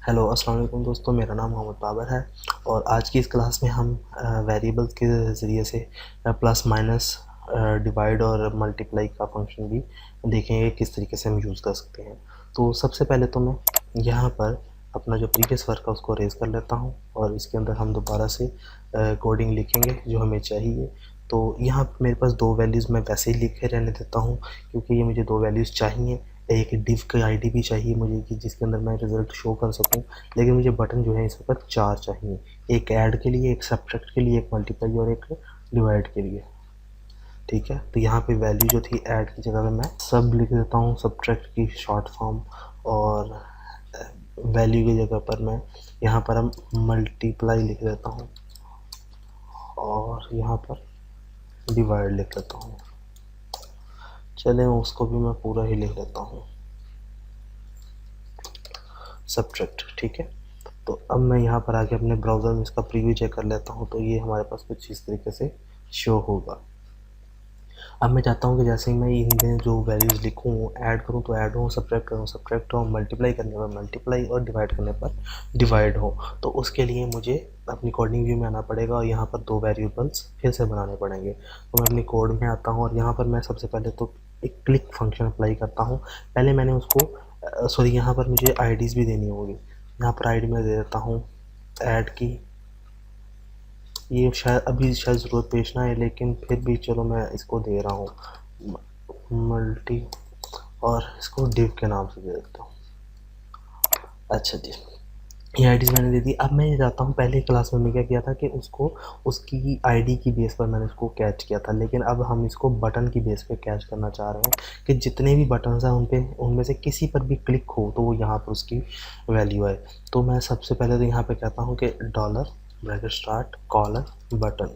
Hello अस्सलाम वालेकुम दोस्तों, मेरा नाम मोहम्मद बाबर है और आज की इस क्लास में हम वेरिएबल्स के ज़रिए से प्लस माइनस डिवाइड और मल्टीप्लाई का फंक्शन भी देखेंगे किस तरीके से हम यूज़ कर सकते हैं। तो सबसे पहले तो मैं यहाँ पर अपना जो प्रीवियस वर्क है उसको रेज कर लेता हूँ और इसके अंदर हम दोबारा से कोडिंग लिखेंगे जो हमें चाहिए। तो यहाँ पर मेरे पास दो वैल्यूज़ मैं वैसे ही लिखे रहने देता हूँ क्योंकि ये मुझे दो वैल्यूज़ चाहिए। एक डिव की आईडी भी चाहिए मुझे कि जिसके अंदर मैं रिज़ल्ट शो कर सकूं, लेकिन मुझे बटन जो है इस वक्त 4 चाहिए, एक ऐड के लिए, एक सब्ट्रैक्ट के लिए, एक मल्टीप्लाई और एक डिवाइड के लिए। ठीक है, तो यहाँ पे वैल्यू जो थी ऐड की जगह पे मैं सब लिख देता हूँ, सब्ट्रैक्ट की शॉर्ट फॉर्म, और वैल्यू की जगह पर मैं यहाँ पर हम मल्टीप्लाई लिख देता हूँ और यहाँ पर डिवाइड लिख देता हूँ। चले उसको भी मैं पूरा ही लिख देता हूँ सब्ट्रैक्ट। ठीक है, तो अब मैं यहाँ पर आके अपने ब्राउज़र में इसका प्रीव्यू चेक कर लेता हूँ, तो ये हमारे पास कुछ इस तरीके से शो होगा। अब मैं चाहता हूँ कि जैसे ही मैं इनमें जो वैल्यूज़ लिखूँ, ऐड करूँ तो ऐड हो, सब्ट्रैक्ट करूँ सब्ट्रैक्ट हो, मल्टीप्लाई करने पर मल्टीप्लाई और डिवाइड करने पर डिवाइड हो। तो उसके लिए मुझे अपनी कोडिंग व्यू में आना पड़ेगा और यहाँ पर दो वेरिएबल्स फिर से बनाने पड़ेंगे। तो मैं अपनी कोड में आता हूँ और यहाँ पर मैं सबसे पहले तो एक क्लिक फंक्शन अप्लाई करता हूँ। पहले मैंने उसको सॉरी, यहाँ पर मुझे आईडीज़ भी देनी होगी। यहाँ पर आईडी मैं दे देता हूँ ऐड की, ये शायद अभी ज़रूरत पेश ना है, लेकिन फिर भी चलो मैं इसको दे रहा हूँ मल्टी, और इसको डिव के नाम से दे देता हूँ। अच्छा जी, ये आईडीज़ मैंने दे दी। अब मैं ये चाहता हूँ, पहले क्लास में क्या किया था कि उसको उसकी आईडी की बेस पर मैंने उसको कैच किया था, लेकिन अब हम इसको बटन की बेस पे कैच करना चाह रहे हैं कि जितने भी बटन्स हैं उनमें से किसी पर भी क्लिक हो तो वो यहाँ पर उसकी वैल्यू आए। तो मैं सबसे पहले तो यहाँ पे कहता हूँ कि dollar bracket start collar button.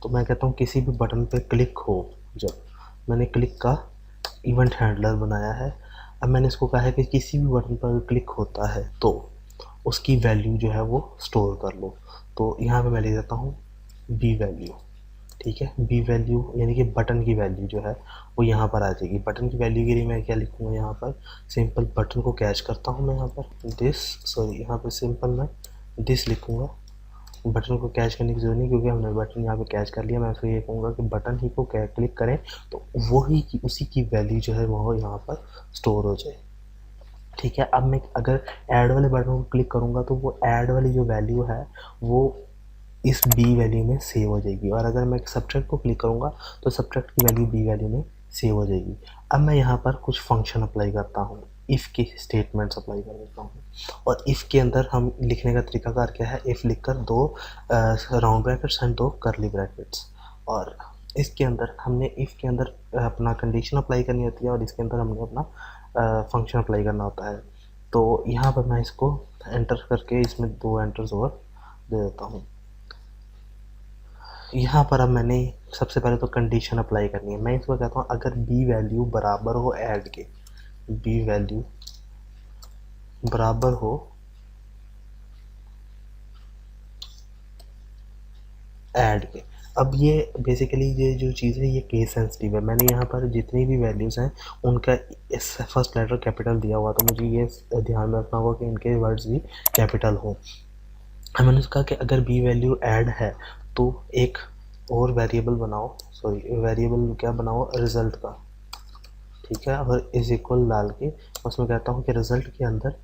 तो मैं कहता हूँ किसी भी बटन पे क्लिक हो, जब मैंने क्लिक का इवेंट हैंडलर बनाया है। अब मैंने इसको कहा है कि किसी भी बटन पर क्लिक होता है तो उसकी वैल्यू जो है वो स्टोर कर लो। तो यहाँ पे मैं लिख देता हूँ बी वैल्यू। ठीक है, बी वैल्यू यानी कि बटन की वैल्यू जो है वो यहाँ पर आ जाएगी। बटन की वैल्यू के लिए मैं क्या लिखूँगा, यहाँ पर सिंपल बटन को कैच करता हूँ मैं यहाँ पर दिस, सॉरी यहाँ पर सिंपल मैं दिस लिखूँगा। बटन को कैच करने की ज़रूरत नहीं क्योंकि हमने बटन यहाँ पे कैच कर लिया। मैं उसको ये कहूँगा कि बटन ही को क्लिक करें तो वही की उसी की वैल्यू जो है वो यहाँ पर स्टोर हो जाए। ठीक है, अब मैं अगर ऐड वाले बटन को क्लिक करूँगा तो वो ऐड वाली जो वैल्यू है वो इस बी वैल्यू में सेव हो जाएगी, और अगर मैं सब्ट्रैक्ट को क्लिक करूँगा तो सब्ट्रैक्ट की वैल्यू बी वैल्यू में सेव हो जाएगी। अब मैं यहाँ पर कुछ फंक्शन अप्लाई करता हूँ, इफ़ की स्टेटमेंट्स अप्लाई कर देता हूँ। और इफ़ के अंदर हम लिखने का तरीकाकार क्या है, इफ़ लिख कर दो राउंड ब्रैकेट्स एंड दो करली ब्रैकेट्स, और इसके अंदर हमने इफ़ के अंदर अपना कंडीशन अप्लाई करनी होती है और इसके अंदर हमने अपना फंक्शन अप्लाई करना होता है। तो यहाँ पर मैं इसको एंटर करके इसमें दो एंटर्स और दे देता हूँ। यहाँ पर अब मैंने सबसे पहले तो कंडीशन अप्लाई करनी है। मैं इसको कहता हूँ अगर बी वैल्यू बराबर हो ऐड के, बी वैल्यू बराबर हो ऐड के। अब ये बेसिकली ये जो चीज़ है ये केस सेंसिटिव है। मैंने यहाँ पर जितनी भी वैल्यूज़ हैं उनका फर्स्ट लेटर कैपिटल दिया हुआ, तो मुझे ये ध्यान में रखना होगा कि इनके वर्ड्स भी कैपिटल हो। मैंने कहा कि अगर बी वैल्यू ऐड है तो एक और वेरिएबल बनाओ, सॉरी वेरिएबल क्या बनाओ, रिज़ल्ट का। ठीक है, और इज इक्वल डाल के उसमें कहता हूँ कि रिज़ल्ट के अंदर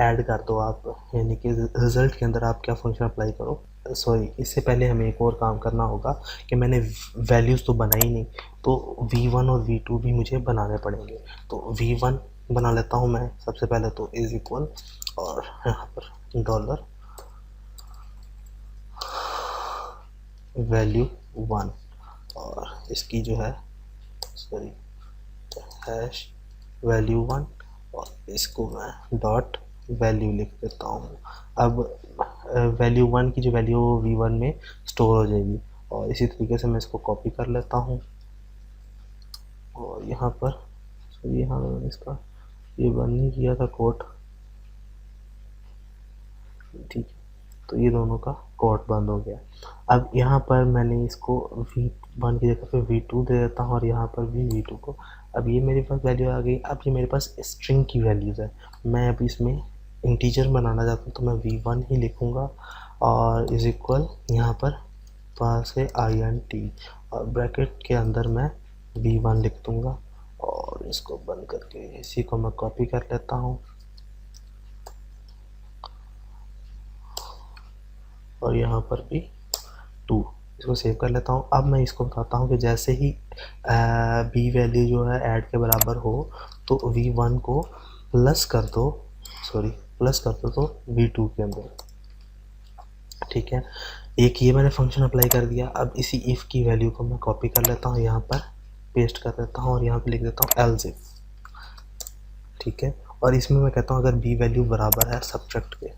ऐड कर दो आप, यानी कि रिज़ल्ट के अंदर आप क्या फंक्शन अप्लाई करो। सॉरी, इससे पहले हमें एक और काम करना होगा कि मैंने वैल्यूज़ तो बनाई नहीं, तो v1 और v2 भी मुझे बनाने पड़ेंगे। तो v1 बना लेता हूँ मैं सबसे पहले, तो इज इक्वल और यहाँ पर डॉलर वैल्यू 1 और इसकी जो है सॉरी हैश वैल्यू 1 और इसको मैं डॉट वैल्यू लिख देता हूँ। अब वैल्यू 1 की जो वैल्यू v1 में स्टोर हो जाएगी, और इसी तरीके से मैं इसको कॉपी कर लेता हूँ और यहाँ पर यहाँ मैंने इसका ये बंद नहीं किया था कोड। ठीक है, तो ये दोनों का कोड बंद हो गया। अब यहाँ पर मैंने इसको v1 की जगह पे v2 दे देता हूँ और यहाँ पर भी v2 को। अब ये मेरे पास वैल्यू आ गई। अब ये मेरे पास स्ट्रिंग की वैल्यूज़ है, मैं अब इसमें इंटीजर बनाना चाहता हूँ तो मैं v1 ही लिखूँगा और इज इक्वल यहाँ पर वहाँ से int और ब्रैकेट के अंदर मैं v1 लिख दूँगा और इसको बंद करके इसी को मैं कॉपी कर लेता हूँ और यहाँ पर भी 2 इसको सेव कर लेता हूँ। अब मैं इसको बताता हूँ कि जैसे ही b वैल्यू जो है ऐड के बराबर हो तो v1 को प्लस कर दो तो v2 के अंदर, ठीक है। एक ये मैंने फंक्शन अप्लाई कर दिया। अब इसी इफ़ की वैल्यू को मैं कॉपी कर लेता हूँ, यहाँ पर पेस्ट कर देता हूँ और यहाँ पे लिख देता हूँ एल्स इफ, ठीक है। और इसमें मैं कहता हूँ अगर b वैल्यू बराबर है सब्ट्रैक्ट के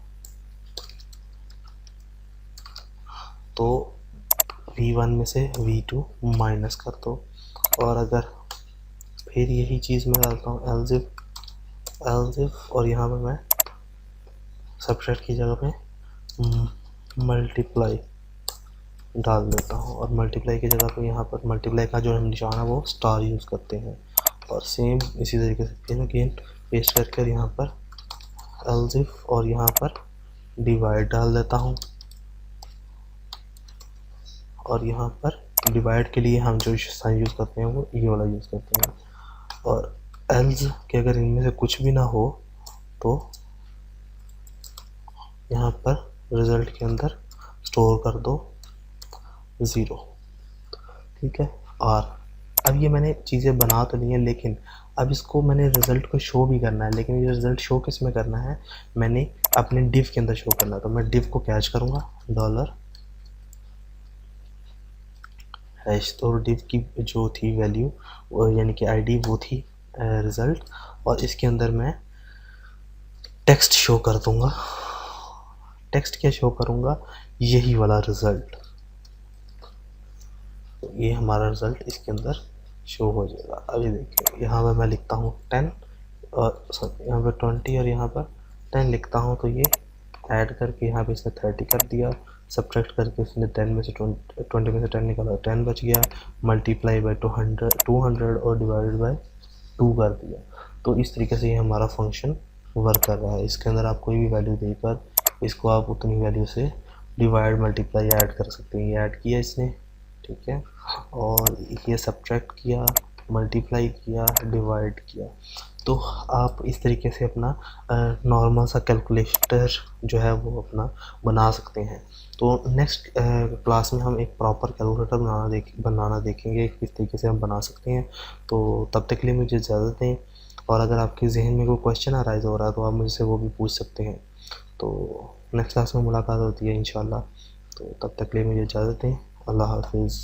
तो v1 में से v2 माइनस कर दो। और अगर फिर यही चीज़ मैं डालता हूँ एल्स इफ और यहाँ पे मैं सब्ट्रैक्ट की जगह पे मल्टीप्लाई डाल देता हूँ और मल्टीप्लाई की जगह पे यहाँ पर मल्टीप्लाई का जो हम निशान है वो स्टार यूज़ करते हैं। और सेम इसी तरीके से फिर अगेन पेस्ट करके यहाँ पर एल्स इफ और यहाँ पर डिवाइड डाल देता हूँ और यहाँ पर डिवाइड के लिए हम जो साइन यूज़ करते हैं वो ये वाला यूज़ करते हैं। और एल्स के अगर इनमें से कुछ भी ना हो तो यहाँ पर रिज़ल्ट के अंदर स्टोर कर दो 0, ठीक है। और अब ये मैंने चीज़ें बना तो ली हैं लेकिन अब इसको मैंने रिज़ल्ट को शो भी करना है। लेकिन ये रिज़ल्ट शो किस में करना है, मैंने अपने डिव के अंदर शो करना है। तो मैं डिव को कैच करूँगा डॉलर हैश, तो डिव की जो थी वैल्यू यानी कि आईडी वो थी रिज़ल्ट और इसके अंदर मैं टेक्स्ट शो कर दूँगा। टेक्स्ट क्या शो करूँगा, यही वाला रिज़ल्ट, तो ये हमारा रिज़ल्ट इसके अंदर शो हो जाएगा। अभी देखिए यहाँ पर मैं लिखता हूँ 10 और यहाँ पर 20 और यहाँ पर 10 लिखता हूँ तो ये ऐड करके यहाँ पे इसने 30 कर दिया, सब्ट्रैक्ट करके इसने 10 में से 20 में से 10 निकाला, 10 बच गया, मल्टीप्लाई बाय 200 और डिवाइडेड बाय 2 कर दिया। तो इस तरीके से ये हमारा फंक्शन वर्क कर रहा है। इसके अंदर आप कोई भी वैल्यू देकर इसको आप उतनी वैल्यू से डिवाइड मल्टीप्लाई ऐड कर सकते हैं। ये ऐड किया इसने, ठीक है, और ये सब्ट्रैक्ट किया, मल्टीप्लाई किया, डिवाइड किया। तो आप इस तरीके से अपना नॉर्मल सा कैलकुलेटर जो है वो अपना बना सकते हैं। तो नेक्स्ट क्लास में हम एक प्रॉपर कैलकुलेटर बनाना देखेंगे किस तरीके से हम बना सकते हैं। तो तब तक के लिए मुझे इजाज़त दें और अगर आपके जहन में कोई क्वेश्चन अराइज हो रहा है तो आप मुझसे वो भी पूछ सकते हैं। तो नेक्स्ट क्लास में मुलाकात होती है इंशाल्लाह। तो तब तक के लिए मुझे इजाज़त दें। अल्लाह हाफिज़।